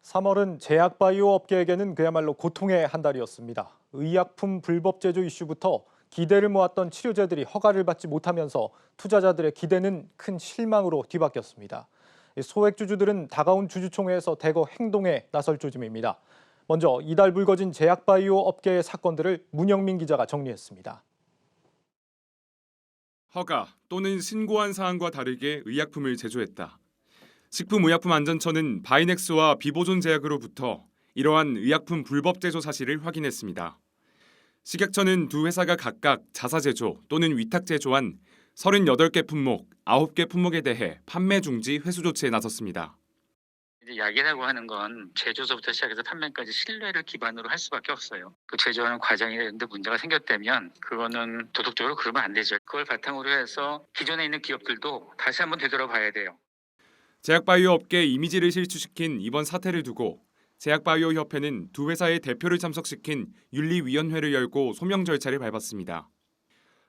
3월은 제약바이오 업계에게는 그야말로 고통의 한 달이었습니다. 의약품 불법 제조 이슈부터 기대를 모았던 치료제들이 허가를 받지 못하면서 투자자들의 기대는 큰 실망으로 뒤바뀌었습니다. 소액주주들은 다가온 주주총회에서 대거 행동에 나설 조짐입니다. 먼저 이달 불거진 제약바이오 업계의 사건들을 문영민 기자가 정리했습니다. 허가 또는 신고한 사항과 다르게 의약품을 제조했다. 식품의약품안전처는 바이넥스와 비보존 제약으로부터 이러한 의약품 불법 제조 사실을 확인했습니다. 식약처는 두 회사가 각각 자사 제조 또는 위탁 제조한 38개 품목, 9개 품목에 대해 판매 중지 회수 조치에 나섰습니다. 이제 약이라고 하는 건 제조서부터 시작해서 판매까지 신뢰를 기반으로 할 수밖에 없어요. 그 제조하는 과정이 있는데 문제가 생겼다면 그거는 도덕적으로 그러면 안 되죠. 그걸 바탕으로 해서 기존에 있는 기업들도 다시 한번 되돌아봐야 돼요. 제약바이오 업계 이미지를 실추시킨 이번 사태를 두고 제약바이오 협회는 두 회사의 대표를 참석시킨 윤리위원회를 열고 소명 절차를 밟았습니다.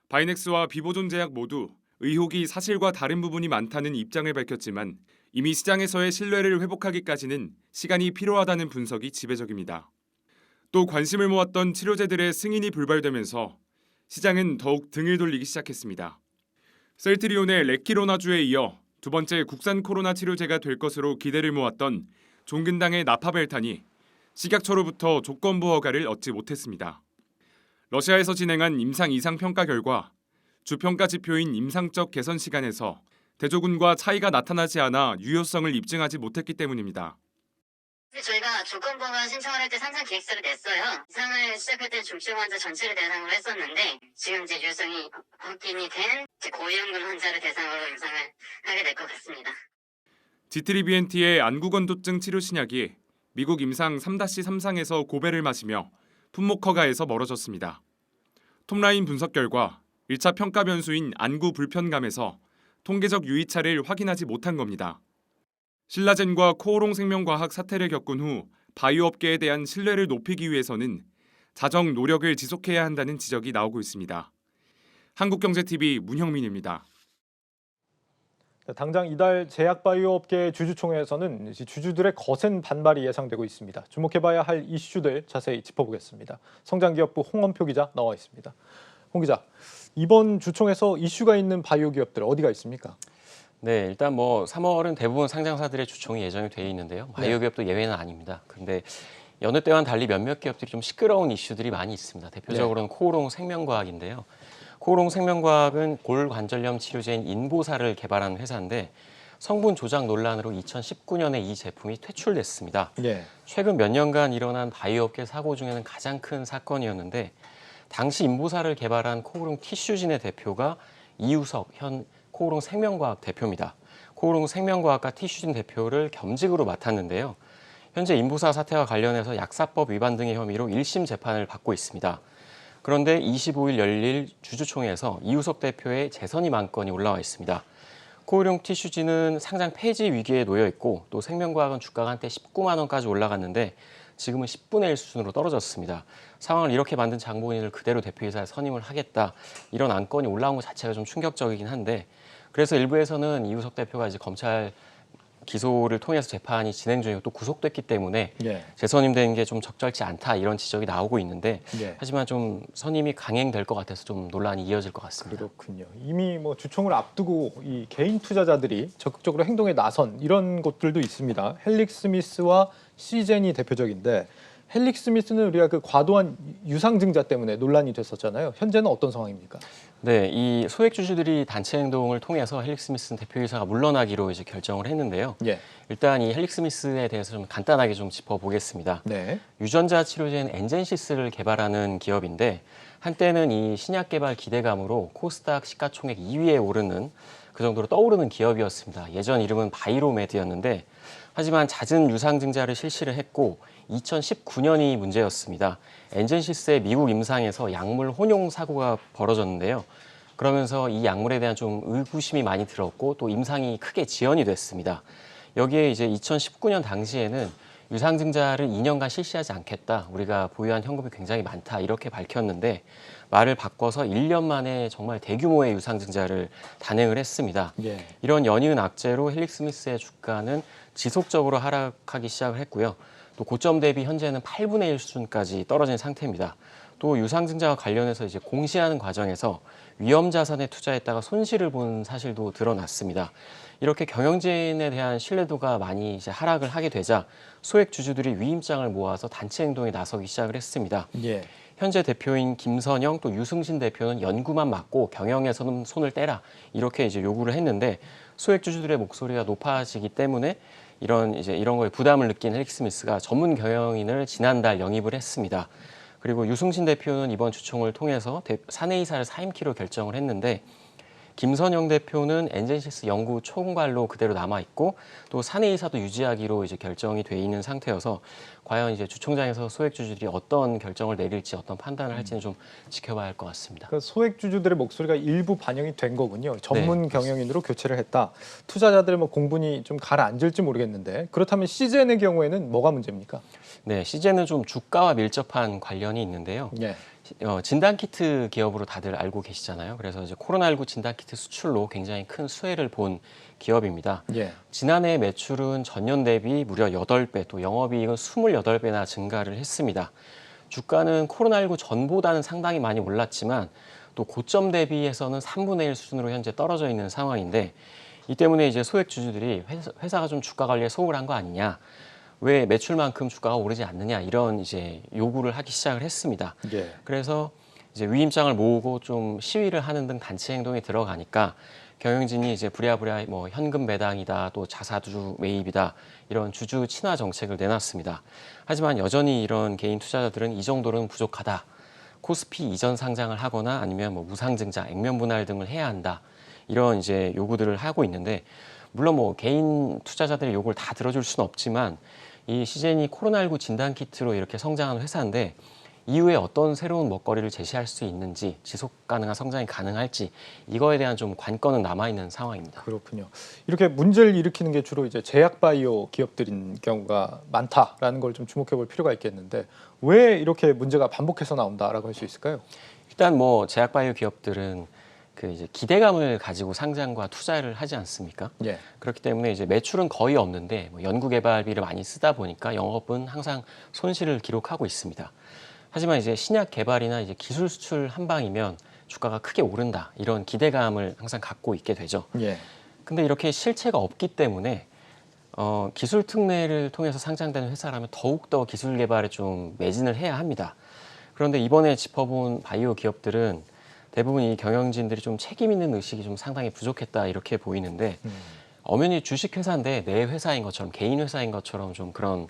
바이넥스와 비보존 제약 모두 의혹이 사실과 다른 부분이 많다는 입장을 밝혔지만 이미 시장에서의 신뢰를 회복하기까지는 시간이 필요하다는 분석이 지배적입니다. 또 관심을 모았던 치료제들의 승인이 불발되면서 시장은 더욱 등을 돌리기 시작했습니다. 셀트리온의 레키로나주에 이어 두 번째 국산 코로나 치료제가 될 것으로 기대를 모았던 종근당의 나파벨탄이 식약처로부터 조건부 허가를 얻지 못했습니다. 러시아에서 진행한 임상 이상 평가 결과 주평가 지표인 임상적 개선 시간에서 대조군과 차이가 나타나지 않아 유효성을 입증하지 못했기 때문입니다. 저희가 조건부허가 신청을 할 때 상장 기획서를 냈어요. 이상을 시작할 때 중증 환자 전체를 대상으로 했었는데 지금 이제 유효성이 확인이 된 고위험군 환자를 대상으로 임상을 하게 될 것 같습니다. 지트리비엔티의 안구건조증 치료 신약이 미국 임상 3-3상에서 고배를 마시며 품목 허가에서 멀어졌습니다. 톱라인 분석 결과 1차 평가 변수인 안구 불편감에서 통계적 유의차를 확인하지 못한 겁니다. 신라젠과 코오롱 생명과학 사태를 겪은 후 바이오 업계에 대한 신뢰를 높이기 위해서는 자정 노력을 지속해야 한다는 지적이 나오고 있습니다. 한국경제TV 문형민입니다. 당장 이달 제약바이오 업계 주주총회에서는 주주들의 거센 반발이 예상되고 있습니다. 주목해봐야 할 이슈들 자세히 짚어보겠습니다. 성장기업부 홍원표 기자 나와 있습니다. 홍 기자, 이번 주총에서 이슈가 있는 바이오 기업들 어디가 있습니까? 네, 일단 3월은 대부분 상장사들의 주총이 예정이 되어 있는데요. 바이오 기업도 예외는 아닙니다. 근데 여느 때와는 달리 몇몇 기업들이 좀 시끄러운 이슈들이 많이 있습니다. 대표적으로는 코오롱 생명과학인데요. 코오롱 생명과학은 골관절염 치료제인 인보사를 개발한 회사인데 성분 조작 논란으로 2019년에 이 제품이 퇴출됐습니다. 최근 몇 년간 일어난 바이오업계 사고 중에는 가장 큰 사건이었는데 당시 인보사를 개발한 코오롱 티슈진의 대표가 이우석 현 코오롱 생명과학 대표입니다. 코오롱 생명과학과 티슈진 대표를 겸직으로 맡았는데요. 현재 인보사 사태와 관련해서 약사법 위반 등의 혐의로 1심 재판을 받고 있습니다. 그런데 25일 열릴 주주총회에서 이우석 대표의 재선임 안건이 올라와 있습니다. 코오롱 티슈진은 상장 폐지 위기에 놓여 있고 또 생명과학은 주가가 한때 19만 원까지 올라갔는데 지금은 10분의 1 수준으로 떨어졌습니다. 상황을 이렇게 만든 장본인을 그대로 대표이사에 선임을 하겠다. 이런 안건이 올라온 것 자체가 좀 충격적이긴 한데 그래서 일부에서는 이우석 대표가 이제 검찰 기소를 통해서 재판이 진행 중이고 또 구속됐기 때문에 재선임된 게 좀 적절치 않다 이런 지적이 나오고 있는데 하지만 좀 선임이 강행될 것 같아서 좀 논란이 이어질 것 같습니다. 그렇군요. 이미 주총을 앞두고 이 개인 투자자들이 적극적으로 행동에 나선 이런 곳들도 있습니다. 헬릭스미스와 시젠이 대표적인데 헬릭스미스는 우리가 그 과도한 유상증자 때문에 논란이 됐었잖아요. 현재는 어떤 상황입니까? 네, 이 소액주주들이 단체 행동을 통해서 헬릭스미스 대표이사가 물러나기로 이제 결정을 했는데요. 일단 이 헬릭스미스에 대해서 좀 간단하게 좀 짚어보겠습니다. 유전자 치료제인 엔젠시스를 개발하는 기업인데 한때는 이 신약 개발 기대감으로 코스닥 시가총액 2위에 오르는 그 정도로 떠오르는 기업이었습니다. 예전 이름은 바이로메드였는데 하지만 잦은 유상증자를 실시를 했고 2019년이 문제였습니다. 엔젠시스의 미국 임상에서 약물 혼용 사고가 벌어졌는데요. 그러면서 이 약물에 대한 좀 의구심이 많이 들었고 또 임상이 크게 지연이 됐습니다. 여기에 이제 2019년 당시에는 유상증자를 2년간 실시하지 않겠다. 우리가 보유한 현금이 굉장히 많다. 이렇게 밝혔는데 말을 바꿔서 1년 만에 정말 대규모의 유상증자를 단행을 했습니다. 이런 연이은 악재로 헬릭스미스의 주가는 지속적으로 하락하기 시작을 했고요. 또 고점 대비 현재는 8분의 1 수준까지 떨어진 상태입니다. 또 유상증자와 관련해서 이제 공시하는 과정에서 위험 자산에 투자했다가 손실을 본 사실도 드러났습니다. 이렇게 경영진에 대한 신뢰도가 많이 이제 하락을 하게 되자 소액 주주들이 위임장을 모아서 단체 행동에 나서기 시작을 했습니다. 예. 현재 대표인 김선영 또 유승신 대표는 연구만 맡고 경영에서는 손을 떼라 이렇게 이제 요구를 했는데 소액 주주들의 목소리가 높아지기 때문에 이런 거에 부담을 느낀 헬릭 스미스가 전문 경영인을 지난달 영입을 했습니다. 그리고 유승신 대표는 이번 주총을 통해서 사내이사를 사임키로 결정을 했는데 김선영 대표는 엔젠시스 연구 총괄로 그대로 남아 있고 또 사내이사도 유지하기로 이제 결정이 돼 있는 상태여서 과연 이제 주총장에서 소액 주주들이 어떤 결정을 내릴지 어떤 판단을 할지는 좀 지켜봐야 할 것 같습니다. 그러니까 소액 주주들의 목소리가 일부 반영이 된 거군요. 전문 네, 경영인으로 교체를 했다. 투자자들 뭐 공분이 좀 가라앉을지 모르겠는데 그렇다면 시젠의 경우에는 뭐가 문제입니까? 네, 시제는 좀 주가와 밀접한 관련이 있는데요. 예. 진단키트 기업으로 다들 알고 계시잖아요. 그래서 이제 코로나19 진단키트 수출로 굉장히 큰 수혜를 본 기업입니다. 예. 지난해 매출은 전년 대비 무려 8배, 또 영업이익은 28배나 증가를 했습니다. 주가는 코로나19 전보다는 상당히 많이 올랐지만 또 고점 대비해서는 3분의 1 수준으로 현재 떨어져 있는 상황인데 이 때문에 이제 소액 주주들이 회사가 좀 주가 관리에 소홀을 한 거 아니냐. 왜 매출만큼 주가가 오르지 않느냐 이런 이제 요구를 하기 시작을 했습니다. 예. 그래서 이제 위임장을 모으고 좀 시위를 하는 등 단체 행동에 들어가니까 경영진이 이제 부랴부랴 뭐 현금 배당이다 또 자사주 매입이다 이런 주주 친화 정책을 내놨습니다. 하지만 여전히 이런 개인 투자자들은 이 정도는 부족하다. 코스피 이전 상장을 하거나 아니면 뭐 무상증자, 액면 분할 등을 해야 한다. 이런 이제 요구들을 하고 있는데 물론 뭐 개인 투자자들의 요구를 다 들어줄 수는 없지만 이 시젠이 코로나19 진단키트로 이렇게 성장한 회사인데 이후에 어떤 새로운 먹거리를 제시할 수 있는지 지속 가능한 성장이 가능할지 이거에 대한 좀 관건은 남아있는 상황입니다. 그렇군요. 이렇게 문제를 일으키는 게 주로 이제 제약 바이오 기업들인 경우가 많다라는 걸 좀 주목해 볼 필요가 있겠는데 왜 이렇게 문제가 반복해서 나온다라고 할 수 있을까요? 일단 뭐 제약바이오 기업들은 그 이제 기대감을 가지고 상장과 투자를 하지 않습니까? 예. 그렇기 때문에 이제 매출은 거의 없는데 뭐 연구개발비를 많이 쓰다 보니까 영업은 항상 손실을 기록하고 있습니다. 하지만 이제 신약 개발이나 이제 기술 수출 한 방이면 주가가 크게 오른다 이런 기대감을 항상 갖고 있게 되죠. 예. 근데 이렇게 실체가 없기 때문에 기술 특례를 통해서 상장되는 회사라면 더욱더 기술 개발에 좀 매진을 해야 합니다. 그런데 이번에 짚어본 바이오 기업들은 대부분 이 경영진들이 좀 책임 있는 의식이 좀 상당히 부족했다 이렇게 보이는데 엄연히 주식회사인데 내 회사인 것처럼 개인 회사인 것처럼 좀 그런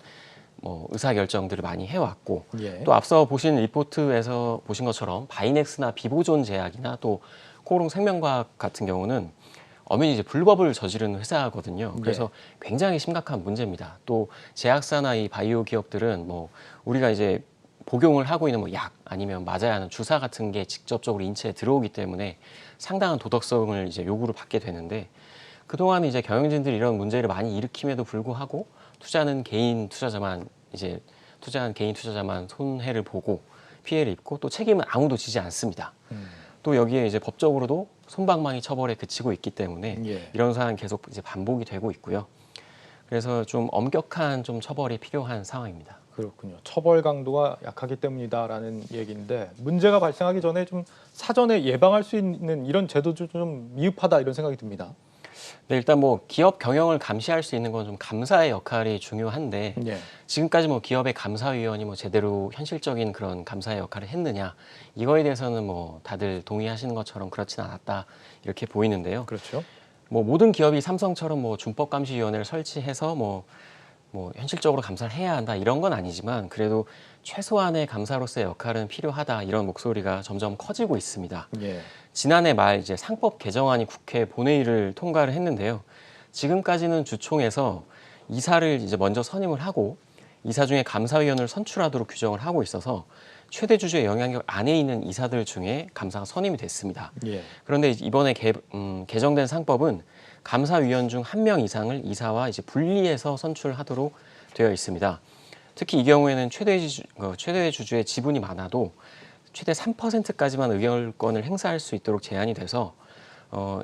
뭐 의사결정들을 많이 해왔고 예. 또 앞서 보신 리포트에서 보신 것처럼 바이넥스나 비보존 제약이나 또 코오롱 생명과학 같은 경우는 엄연히 이제 불법을 저지른 회사거든요. 그래서 굉장히 심각한 문제입니다. 또 제약사나 이 바이오 기업들은 뭐 우리가 이제 복용을 하고 있는 뭐 약 아니면 맞아야 하는 주사 같은 게 직접적으로 인체에 들어오기 때문에 상당한 도덕성을 이제 요구를 받게 되는데 그동안 이제 경영진들이 이런 문제를 많이 일으킴에도 불구하고 투자한 개인 투자자만 손해를 보고 피해를 입고 또 책임은 아무도 지지 않습니다. 또 여기에 이제 법적으로도 솜방망이 처벌에 그치고 있기 때문에 예. 이런 사안 계속 이제 반복이 되고 있고요. 그래서 좀 엄격한 좀 처벌이 필요한 상황입니다. 그렇군요. 처벌 강도가 약하기 때문이다라는 얘기인데 문제가 발생하기 전에 좀 사전에 예방할 수 있는 이런 제도도 좀 미흡하다 이런 생각이 듭니다. 네, 일단 뭐 기업 경영을 감시할 수 있는 건 좀 감사의 역할이 중요한데 예. 지금까지 뭐 기업의 감사위원이 뭐 제대로 현실적인 그런 감사의 역할을 했느냐 이거에 대해서는 뭐 다들 동의하시는 것처럼 그렇지는 않았다 이렇게 보이는데요. 그렇죠. 뭐 모든 기업이 삼성처럼 뭐 준법감시위원회를 설치해서 뭐 현실적으로 감사를 해야 한다 이런 건 아니지만 그래도 최소한의 감사로서의 역할은 필요하다 이런 목소리가 점점 커지고 있습니다. 예. 지난해 말 이제 상법 개정안이 국회 본회의를 통과를 했는데요. 지금까지는 주총에서 이사를 이제 먼저 선임을 하고 이사 중에 감사위원을 선출하도록 규정을 하고 있어서 최대 주주의 영향력 안에 있는 이사들 중에 감사가 선임이 됐습니다. 예. 그런데 이번에 개정된 상법은 감사위원 중 1명 이상을 이사와 이제 분리해서 선출하도록 되어 있습니다. 특히 이 경우에는 최대 주주의 지분이 많아도 최대 3%까지만 의결권을 행사할 수 있도록 제한이 돼서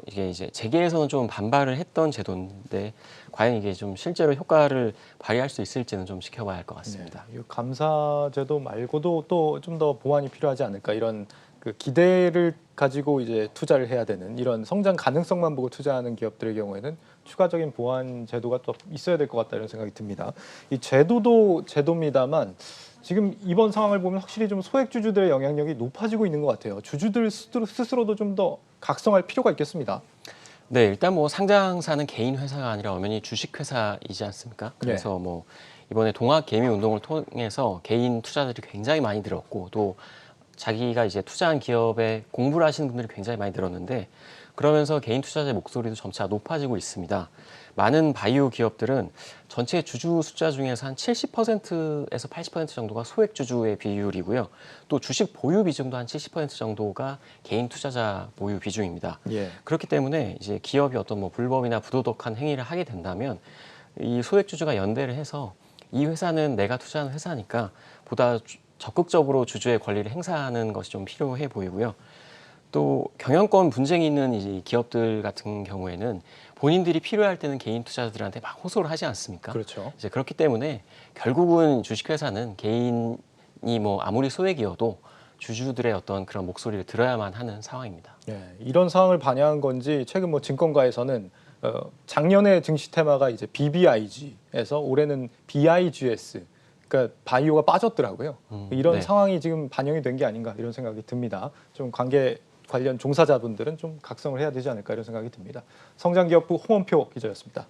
이게 이제 재계에서는 좀 반발을 했던 제도인데 과연 이게 좀 실제로 효과를 발휘할 수 있을지는 좀 지켜봐야 할 것 같습니다. 네, 이 감사제도 말고도 또 좀 더 보완이 필요하지 않을까 이런 그 기대를 가지고 이제 투자를 해야 되는 이런 성장 가능성만 보고 투자하는 기업들의 경우에는 추가적인 보완 제도가 또 있어야 될 것 같다 이런 생각이 듭니다. 이 제도도 제도입니다만 지금 이번 상황을 보면 확실히 좀 소액주주들의 영향력이 높아지고 있는 것 같아요. 주주들 스스로도 좀 더 각성할 필요가 있겠습니다. 네, 일단 뭐 상장사는 개인 회사가 아니라 엄연히 주식 회사이지 않습니까? 그래서 뭐 이번에 동학 개미 운동을 통해서 개인 투자들이 굉장히 많이 늘었고 또 자기가 이제 투자한 기업에 공부를 하시는 분들이 굉장히 많이 늘었는데 그러면서 개인 투자자의 목소리도 점차 높아지고 있습니다. 많은 바이오 기업들은 전체 주주 숫자 중에서 한 70%에서 80% 정도가 소액 주주의 비율이고요. 또 주식 보유 비중도 한 70% 정도가 개인 투자자 보유 비중입니다. 예. 그렇기 때문에 이제 기업이 어떤 뭐 불법이나 부도덕한 행위를 하게 된다면 이 소액 주주가 연대를 해서 이 회사는 내가 투자하는 회사니까 보다 적극적으로 주주의 권리를 행사하는 것이 좀 필요해 보이고요. 또 경영권 분쟁이 있는 이제 기업들 같은 경우에는 본인들이 필요할 때는 개인 투자자들한테 막 호소를 하지 않습니까? 그렇죠. 이제 그렇기 때문에 결국은 주식회사는 개인이 뭐 아무리 소액이어도 주주들의 어떤 그런 목소리를 들어야만 하는 상황입니다. 예, 이런 상황을 반영한 건지 최근 뭐 증권가에서는 작년에 증시 테마가 이제 BBIG에서 올해는 BIGS, 그러니까 바이오가 빠졌더라고요. 이런 네. 상황이 지금 반영이 된 게 아닌가 이런 생각이 듭니다. 좀 관련 종사자분들은 좀 각성을 해야 되지 않을까 이런 생각이 듭니다. 성장기업부 홍원표 기자였습니다.